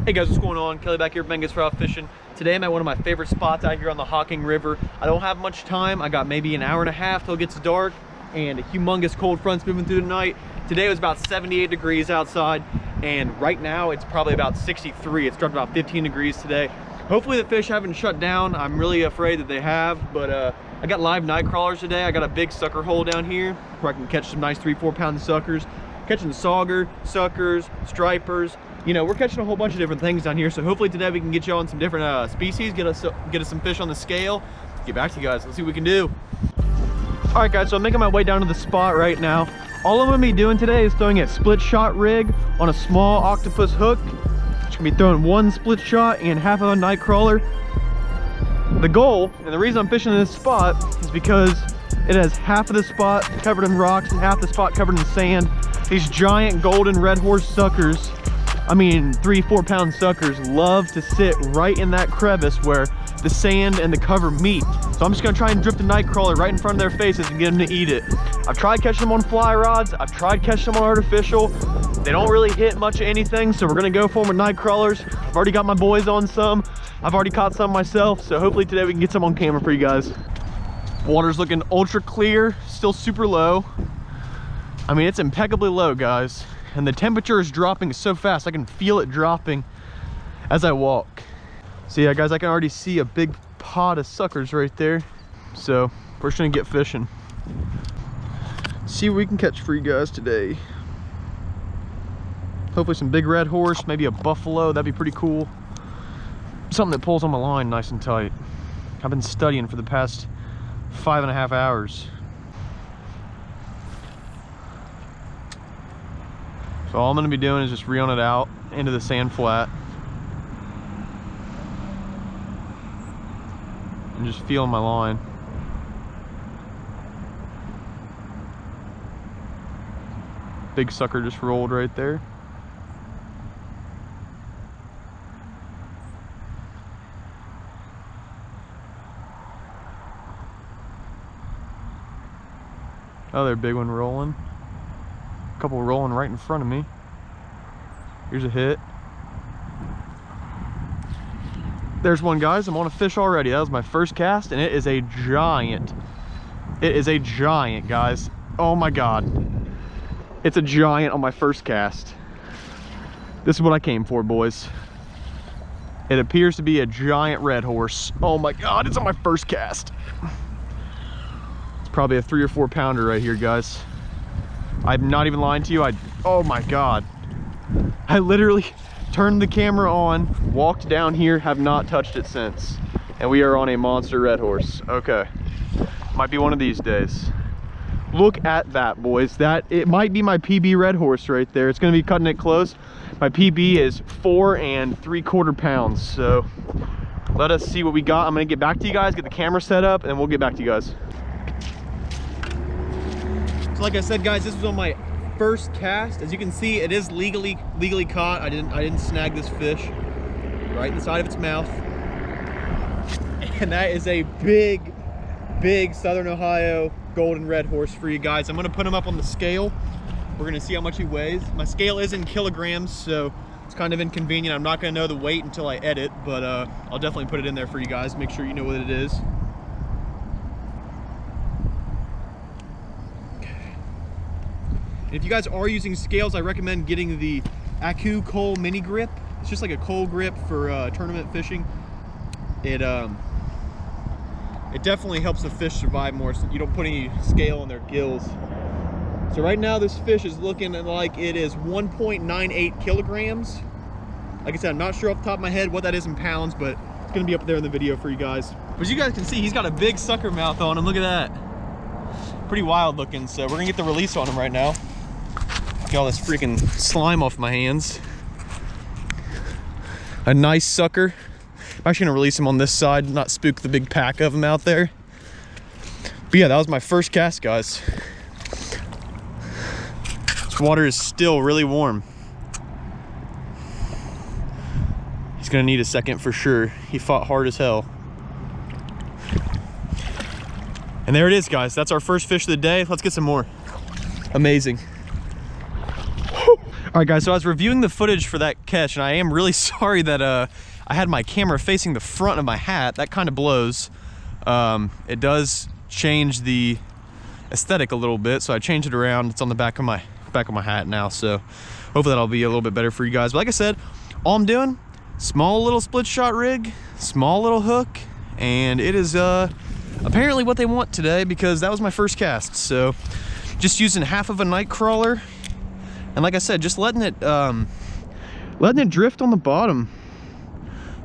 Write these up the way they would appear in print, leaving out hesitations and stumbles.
Hey guys, what's going on? Kelly back here, Bengus Route Fishing. Today I'm at one of my favorite spots out here on the Hocking River. I don't have much time. I got maybe an hour and a half till it gets dark, and a humongous cold front's moving through the night. Today it was about 78 degrees outside, and right now it's probably about 63. It's dropped about 15 degrees today. Hopefully the fish haven't shut down. I'm really afraid that they have, but I got live night crawlers today. I got a big sucker hole down here where I can catch some nice 3-4 pound suckers. Catching sauger, suckers, stripers. You know, we're catching a whole bunch of different things down here, so hopefully today we can get you on some different species, get us some fish on the scale, get back to you guys. Let's see what we can do. All right guys, so I'm making my way down to the spot right now. All I'm gonna be doing today is throwing a split shot rig on a small octopus hook. Just gonna be throwing one split shot and half of a night crawler. The goal, and the reason I'm fishing in this spot, is because it has half of the spot covered in rocks and half the spot covered in sand. These giant golden Redhorse suckers, I mean 3-4 pound suckers, love to sit right in that crevice where the sand and the cover meet. So I'm just gonna try and drift a night crawler right in front of their faces and get them to eat it. I've tried catching them on fly rods, I've tried catching them on artificial. They don't really hit much of anything, so we're gonna go for them with night crawlers. I've already got my boys on some. I've already caught some myself, so hopefully today we can get some on camera for you guys. Water's looking ultra clear, still super low. I mean, it's impeccably low, guys. And the temperature is dropping so fast, I can feel it dropping as I walk. So yeah, guys, I can already see a big pod of suckers right there. So we're just gonna get fishing. See what we can catch for you guys today. Hopefully some big Redhorse, maybe a buffalo, that'd be pretty cool. Something that pulls on my line nice and tight. I've been studying for the past 5.5 hours. So all I'm gonna be doing is just reeling it out into the sand flat. And just feeling my line. Big sucker just rolled right there. Another big one rolling. A couple rolling right in front of me. Here's a hit. There's one, guys. I'm on a fish already. That was my first cast, and it is a giant. It is a giant, guys. Oh my God. It's a giant on my first cast. This is what I came for, boys. It appears to be a giant Redhorse. Oh my God, it's on my first cast. It's probably a 3 or 4 pounder right here, guys. I'm not even lying to you. Oh my God. I literally turned the camera on, walked down here, have not touched it since. And we are on a monster Redhorse. Okay. Might be one of these days. Look at that, boys. It might be my PB Redhorse right there. It's gonna be cutting it close. My PB is 4 3/4 pounds. So let us see what we got. I'm gonna get back to you guys, get the camera set up, and we'll get back to you guys. So like I said, guys, this was on my first cast. As you can see, it is legally caught. I didn't snag this fish right in the side of its mouth. And that is a big Southern Ohio golden Redhorse for you guys. I'm gonna put him up on the scale. We're gonna see how much he weighs. My scale is in kilograms, so it's kind of inconvenient. I'm not gonna know the weight until I edit, but I'll definitely put it in there for you guys. Make sure you know what it is. If you guys are using scales, I recommend getting the Aku Coal Mini Grip. It's just like a coal grip for tournament fishing. It definitely helps the fish survive more, so you don't put any scale in their gills. So right now this fish is looking like it is 1.98 kilograms. Like I said, I'm not sure off the top of my head what that is in pounds, but it's gonna be up there in the video for you guys. But as you guys can see, he's got a big sucker mouth on him. Look at that. Pretty wild looking. So we're gonna get the release on him right now. Get all this freaking slime off my hands. A nice sucker. I'm actually gonna release him on this side, not spook the big pack of them out there. But yeah, that was my first cast, guys. This water is still really warm. He's gonna need a second for sure. He fought hard as hell. And there it is, guys. That's our first fish of the day. Let's get some more. Amazing. All right, guys, so I was reviewing the footage for that catch, and I am really sorry that I had my camera facing the front of my hat. That kind of blows. It does change the aesthetic a little bit, so I changed it around. It's on the back of my hat now, so hopefully that'll be a little bit better for you guys. But like I said, all I'm doing, small little split shot rig, small little hook, and it is apparently what they want today because that was my first cast. So just using half of a night crawler, and like I said, just letting it drift on the bottom.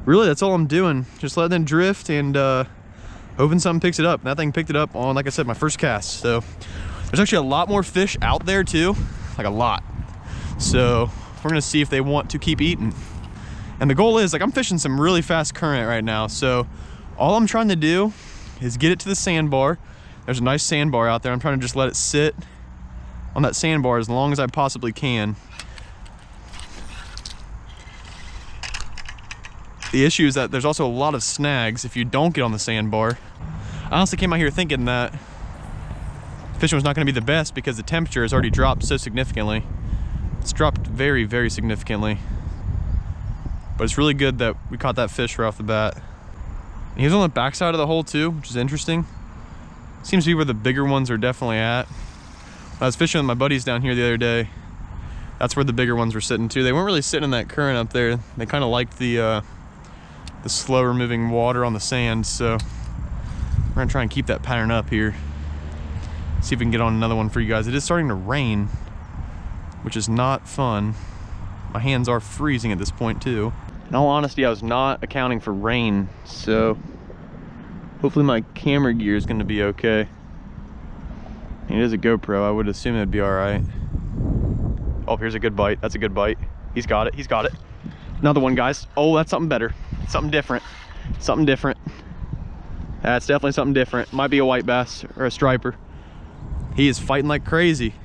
Really, that's all I'm doing. Just letting it drift and hoping something picks it up. And that thing picked it up on, like I said, my first cast. So there's actually a lot more fish out there too, like a lot. So we're gonna see if they want to keep eating. And the goal is, like, I'm fishing some really fast current right now. So all I'm trying to do is get it to the sandbar. There's a nice sandbar out there. I'm trying to just let it sit on that sandbar as long as I possibly can. The issue is that there's also a lot of snags if you don't get on the sandbar. I honestly came out here thinking that fishing was not going to be the best because the temperature has already dropped so significantly. It's dropped very, very significantly. But it's really good that we caught that fish right off the bat. And he was on the backside of the hole too, which is interesting. Seems to be where the bigger ones are definitely at. When I was fishing with my buddies down here the other day, that's where the bigger ones were sitting too. They weren't really sitting in that current up there. They kind of liked the slower moving water on the sand, so we're gonna try and keep that pattern up here. See if we can get on another one for you guys. It is starting to rain, which is not fun. My hands are freezing at this point too. In all honesty, I was not accounting for rain, so hopefully my camera gear is gonna be okay. It is a GoPro, I would assume it'd be all right. Oh, here's a good bite. That's a good bite. He's got it, he's got it. Another one, guys. Oh, that's something better. Something different. Something different. That's definitely something different. Might be a white bass or a striper. He is fighting like crazy.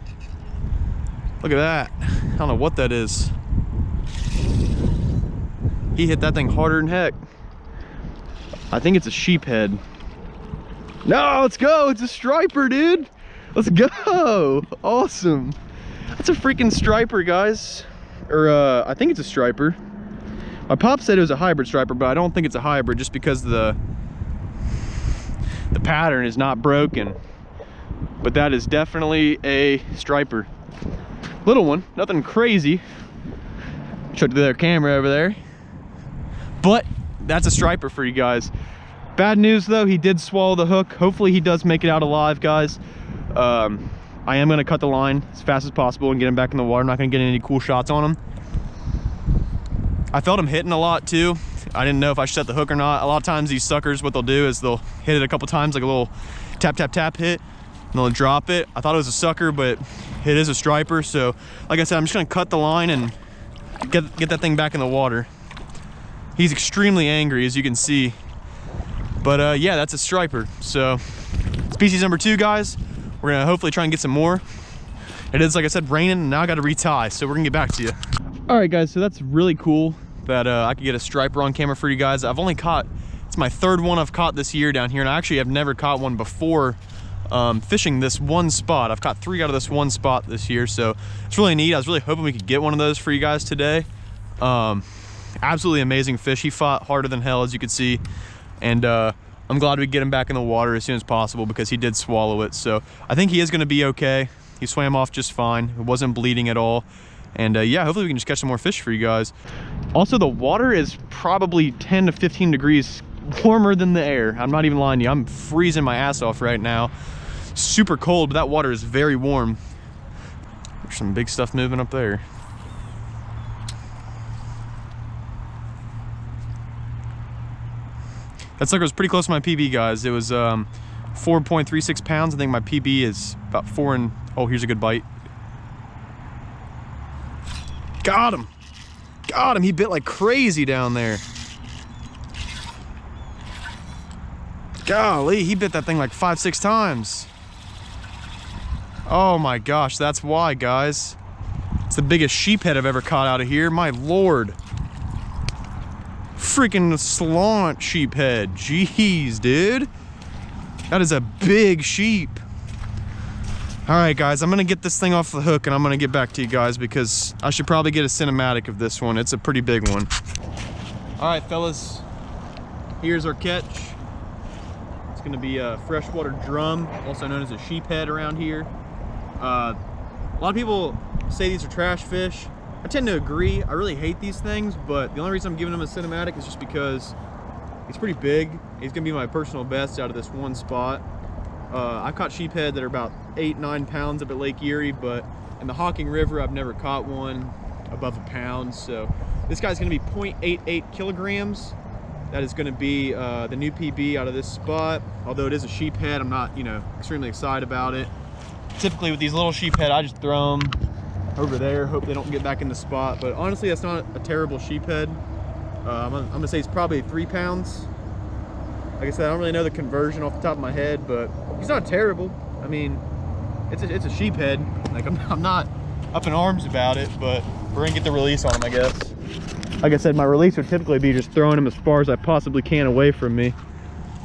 Look at that. I don't know what that is. He hit that thing harder than heck. I think it's a sheephead. No, let's go. It's a striper, dude. Let's go. Awesome. That's a freaking striper, guys. Or I think it's a striper. My pop said it was a hybrid striper, but I don't think it's a hybrid just because the pattern is not broken. But that is definitely a striper. Little one, nothing crazy. Check the other camera over there. But that's a striper for you guys. Bad news though, he did swallow the hook. Hopefully he does make it out alive, guys. I am gonna cut the line as fast as possible and get him back in the water. I'm not gonna get any cool shots on him. I felt him hitting a lot too. I didn't know if I should set the hook or not. A lot of times these suckers, what they'll do is they'll hit it a couple times, like a little tap, tap, tap hit, and they'll drop it. I thought it was a sucker, but it is a striper. So like I said, I'm just gonna cut the line and get that thing back in the water. He's extremely angry, as you can see. But yeah, that's a striper. So species number 2, guys. We're gonna hopefully try and get some more. It is, like I said, raining, and now I gotta retie, so we're gonna get back to you. All right, guys, so that's really cool that I could get a striper on camera for you guys. I've only caught, it's my 3rd one I've caught this year down here, and I actually have never caught one before fishing this one spot. I've caught 3 out of this one spot this year, so it's really neat. I was really hoping we could get one of those for you guys today. Absolutely amazing fish. He fought harder than hell, as you could see, and I'm glad we get him back in the water as soon as possible because he did swallow it. So I think he is gonna be okay. He swam off just fine. It wasn't bleeding at all. And yeah, hopefully we can just catch some more fish for you guys. Also, the water is probably 10 to 15 degrees warmer than the air. I'm not even lying to you. I'm freezing my ass off right now. Super cold, but that water is very warm. There's some big stuff moving up there. That sucker was pretty close to my PB, guys. It was 4.36 pounds. I think my PB is about 4 and... Oh, here's a good bite. Got him. Got him. He bit like crazy down there. Golly, he bit that thing like 5-6 times. Oh my gosh, that's why, guys. It's the biggest sheephead I've ever caught out of here. My lord. Freaking slant sheephead. Jeez, dude. That is a big sheep. All right, guys, I'm gonna get this thing off the hook and I'm gonna get back to you guys because I should probably get a cinematic of this one. It's a pretty big one. All right, fellas, here's our catch. It's gonna be a freshwater drum, also known as a sheephead around here. A lot of people say these are trash fish. I tend to agree. I really hate these things, but the only reason I'm giving them a cinematic is just because he's pretty big. He's gonna be my personal best out of this one spot. I've caught sheephead that are about 8-9 pounds up at Lake Erie, but in the Hocking River, I've never caught one above a pound. So this guy's gonna be 0.88 kilograms. That is gonna be the new PB out of this spot. Although it is a sheephead, I'm not, extremely excited about it. Typically with these little sheephead, I just throw them over there, hope they don't get back in the spot. But honestly, that's not a terrible sheephead. I'm gonna say it's probably 3 pounds. Like I said, I don't really know the conversion off the top of my head, but he's not terrible. I mean, it's a sheephead. Like I'm not up in arms about it, but we're gonna get the release on him, I guess. Like I said, my release would typically be just throwing him as far as I possibly can away from me.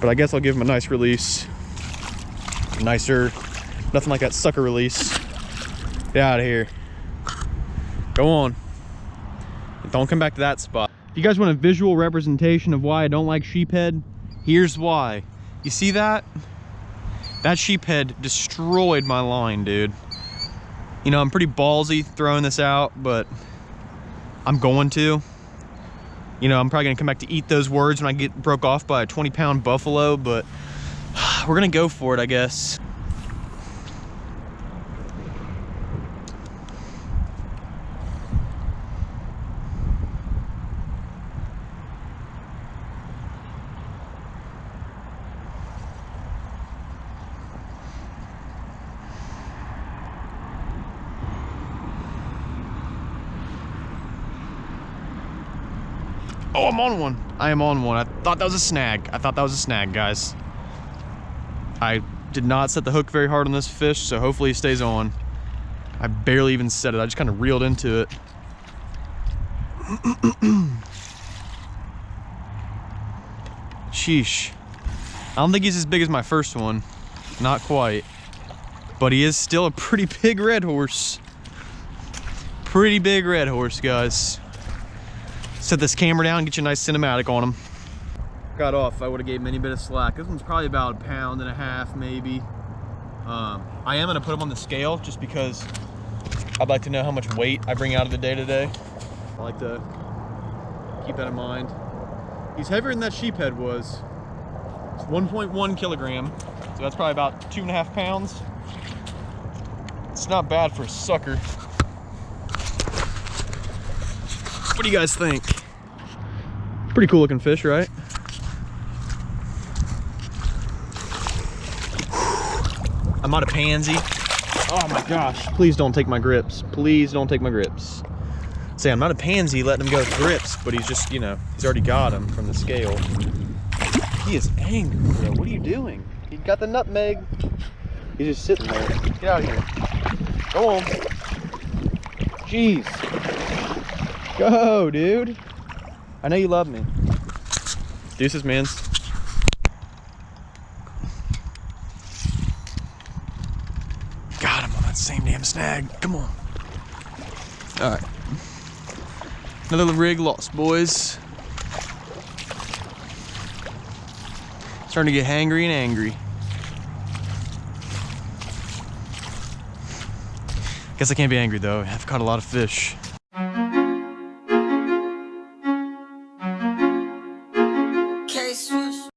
But I guess I'll give him a nice release. Nicer, nothing like that sucker release. Get out of here. Go on. Don't come back to that spot. If you guys want a visual representation of why I don't like sheephead, here's why. You see that? That sheephead destroyed my line, dude. I'm pretty ballsy throwing this out, but I'm going to. I'm probably gonna come back to eat those words when I get broke off by a 20-pound buffalo, but we're gonna go for it, I guess. Oh, I'm on one. I am on one. I thought that was a snag. Guys. I did not set the hook very hard on this fish, so hopefully he stays on. I barely even set it. I just kind of reeled into it. Sheesh. I don't think he's as big as my first one. Not quite. But he is still a pretty big Redhorse. Pretty big Redhorse, guys. Set this camera down and get you a nice cinematic on him. Got off, I would have gave him any bit of slack. This one's probably about 1.5 pounds, maybe. I am gonna put him on the scale just because I'd like to know how much weight I bring out of the day today. I like to keep that in mind. He's heavier than that sheephead was. It's 1.1 kilogram, so that's probably about 2.5 pounds. It's not bad for a sucker. What do you guys think? Pretty cool looking fish, right? I'm not a pansy. Oh my gosh, please don't take my grips. Please don't take my grips. Say, I'm not a pansy letting him go with grips, but he's just, he's already got him from the scale. He is angry, bro. What are you doing? He got the nutmeg. He's just sitting there. Get out of here. Go on. Jeez. Go, dude. I know you love me. Deuces, mans. Got him on that same damn snag. Come on. All right. Another little rig lost, boys. Starting to get hangry and angry. Guess I can't be angry though. I've caught a lot of fish. K-Swiss.